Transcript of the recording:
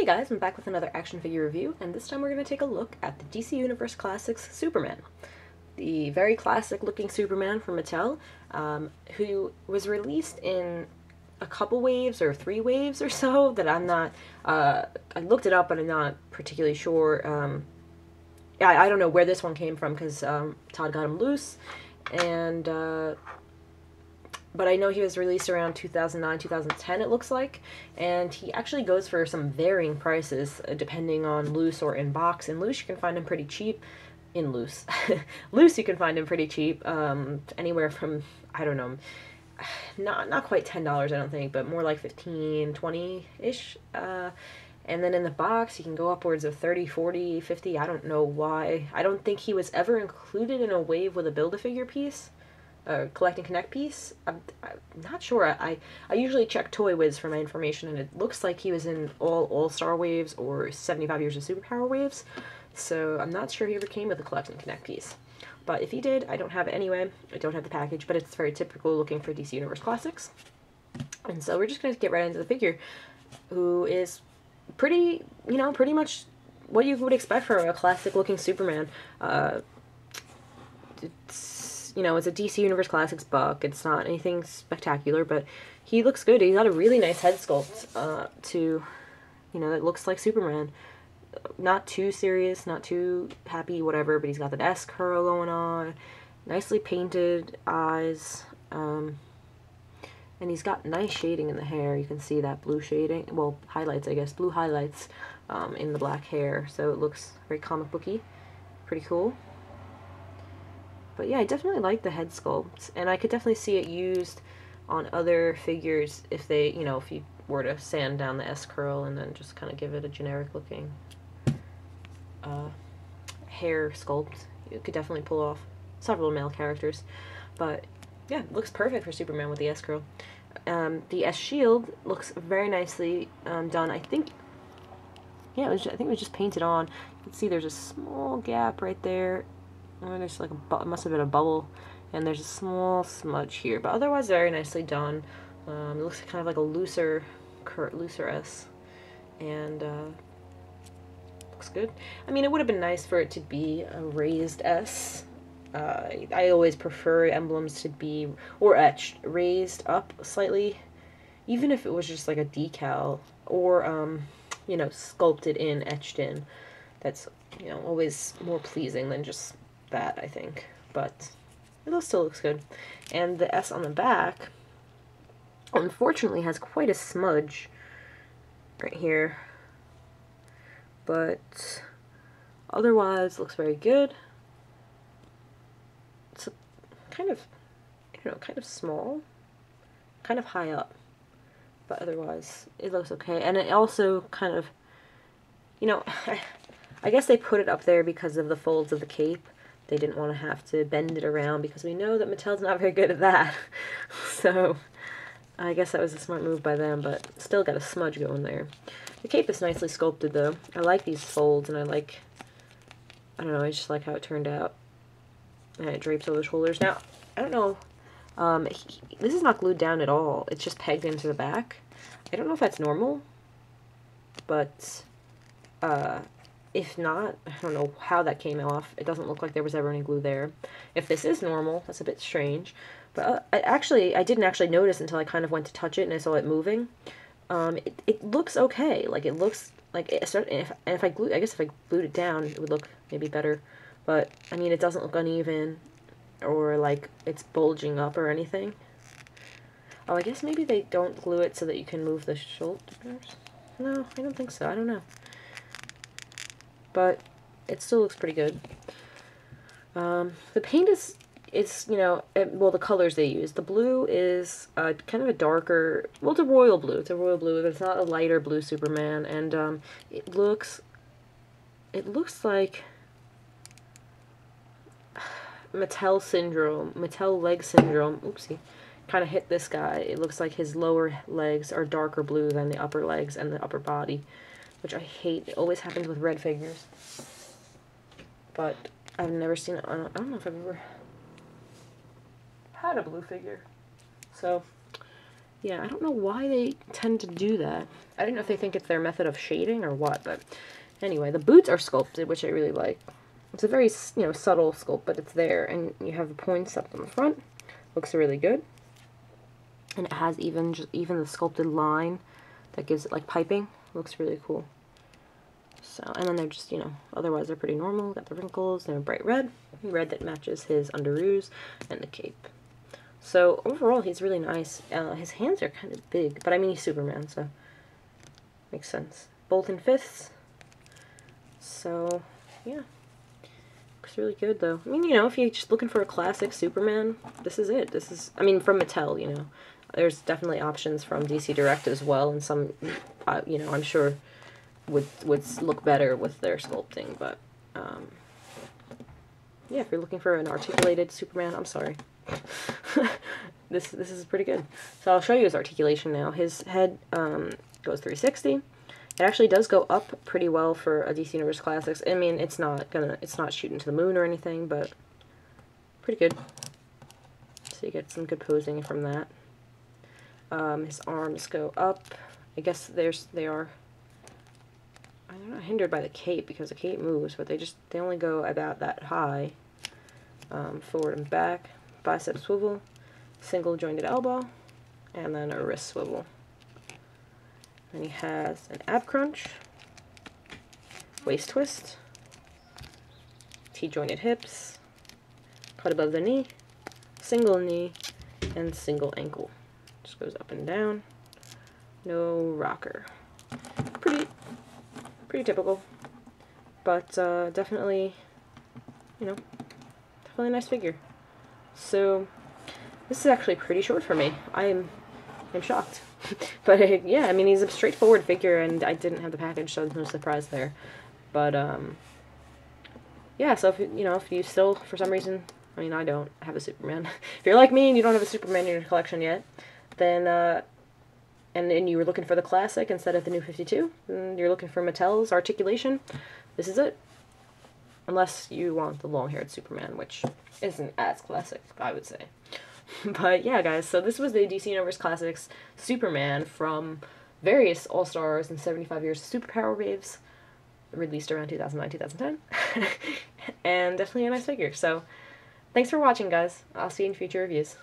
Hey guys, I'm back with another action figure review, and this time we're going to take a look at the DC Universe Classics Superman. The very classic looking Superman from Mattel, who was released in a couple waves or 3 waves or so that I'm not, I looked it up but I'm not particularly sure. I don't know where this one came from because Todd got him loose, and but I know he was released around 2009, 2010 it looks like, and he actually goes for some varying prices depending on loose or in box. In loose you can find him pretty cheap. In loose. Loose you can find him pretty cheap, anywhere from, I don't know, not quite $10 I don't think, but more like 15, 20-ish. And then in the box you can go upwards of 30, 40, 50, I don't know why. I don't think he was ever included in a wave with a Build-A-Figure piece. Collect and Connect piece. I'm not sure. I usually check Toy Wiz for my information, and it looks like he was in all-star waves or 75 Years of Superpower waves, so I'm not sure he ever came with a Collect and Connect piece. But if he did, I don't have it anyway. I don't have the package, but it's very typical looking for DC Universe Classics. And so we're just going to get right into the figure, who is pretty, pretty much what you would expect from a classic looking Superman. It's a DC Universe Classics buck. It's not anything spectacular, but he looks good. He's got a really nice head sculpt, that looks like Superman. Not too serious, not too happy, whatever, but he's got that S curl going on, nicely painted eyes, and he's got nice shading in the hair. You can see that blue shading, well, highlights, I guess, blue highlights in the black hair, so it looks very comic booky, pretty cool. But yeah, I definitely like the head sculpt, and I could definitely see it used on other figures if they, if you were to sand down the S curl and then just kind of give it a generic looking hair sculpt. You could definitely pull off several male characters, but yeah, it looks perfect for Superman with the S curl. The S shield looks very nicely done. I think it was just painted on. You can see there's a small gap right there. There's like it must have been a bubble, and there's a small smudge here, but otherwise very nicely done. It looks kind of like a looser S, and looks good. I mean, it would have been nice for it to be a raised S. I always prefer emblems to be, or etched, raised up slightly, even if it was just like a decal, or sculpted in, etched in. That's always more pleasing than just that, I think, but it still looks good. And the S on the back unfortunately has quite a smudge right here, but otherwise looks very good. It's a kind of, kind of small, kind of high up, but otherwise it looks okay. And it also kind of, I guess they put it up there because of the folds of the cape. They didn't want to have to bend it around because we know that Mattel's not very good at that. So I guess that was a smart move by them, but still got a smudge going there. The cape is nicely sculpted though. I like these folds, and I don't know, I just like how it turned out. And it drapes over the shoulders. Now, I don't know, this is not glued down at all. It's just pegged into the back. I don't know if that's normal, but if not, I don't know how that came off. It doesn't look like there was ever any glue there. If this is normal, that's a bit strange. But I didn't actually notice until I kind of went to touch it and I saw it moving. It looks okay. Like, it looks like it started, and if I guess if I glued it down, it would look maybe better. But I mean, it doesn't look uneven or like it's bulging up or anything. Oh, I guess maybe they don't glue it so that you can move the shoulders. No, I don't think so. I don't know. But it still looks pretty good. The paint is, well, the colors they use. The blue is kind of a darker, well, it's a royal blue. It's a royal blue, but it's not a lighter blue Superman, and it looks like Mattel syndrome, Mattel leg syndrome. Oopsie. Kind of hit this guy. It looks like his lower legs are darker blue than the upper legs and the upper body, which I hate. It always happens with red figures. But I've never seen it. I don't know if I've ever had a blue figure. So, Yeah, I don't know why they tend to do that. I don't know if they think it's their method of shading or what, but anyway, the boots are sculpted, which I really like. It's a very, you know, subtle sculpt, but it's there, and you have the points up on the front. Looks really good. And it has even the sculpted line that gives it like piping. Looks really cool. So, and then they're just, you know, otherwise they're pretty normal. Got the wrinkles, they're bright red that matches his underoos and the cape. So overall, he's really nice. His hands are kind of big, but I mean, he's Superman, so makes sense. Bolt and fists. So, yeah. Looks really good, though. I mean, you know, if you're just looking for a classic Superman, this is it. This is, I mean, from Mattel, you know. There's definitely options from DC Direct as well, and some, you know, I'm sure would look better with their sculpting, but, yeah, if you're looking for an articulated Superman, I'm sorry. This is pretty good. So I'll show you his articulation now. His head goes 360. It actually does go up pretty well for a DC Universe Classics. I mean, it's not shooting to the moon or anything, but pretty good. So you get some good posing from that. His arms go up. I guess they are. I'm not hindered by the cape because the cape moves, but they only go about that high. Forward and back. Bicep swivel, single jointed elbow, and then a wrist swivel. Then he has an ab crunch, waist twist, T-jointed hips, cut above the knee, and single ankle. Just goes up and down. No rocker. Pretty typical, but definitely, you know, definitely a nice figure. So, this is actually pretty short for me. I'm shocked. But, yeah, I mean, he's a straightforward figure, and I didn't have the package, so there's no surprise there. But, yeah, so, if you still, for some reason, I mean, I don't have a Superman. If you're like me and you don't have a Superman in your collection yet, then, and you were looking for the classic instead of the new 52, and you're looking for Mattel's Articulation, this is it. Unless you want the long-haired Superman, which isn't as classic, I would say. But yeah, guys, so this was the DC Universe Classics Superman from various All-Stars and 75 Years of Superpower waves, released around 2009-2010. And definitely a nice figure. So, thanks for watching, guys. I'll see you in future reviews.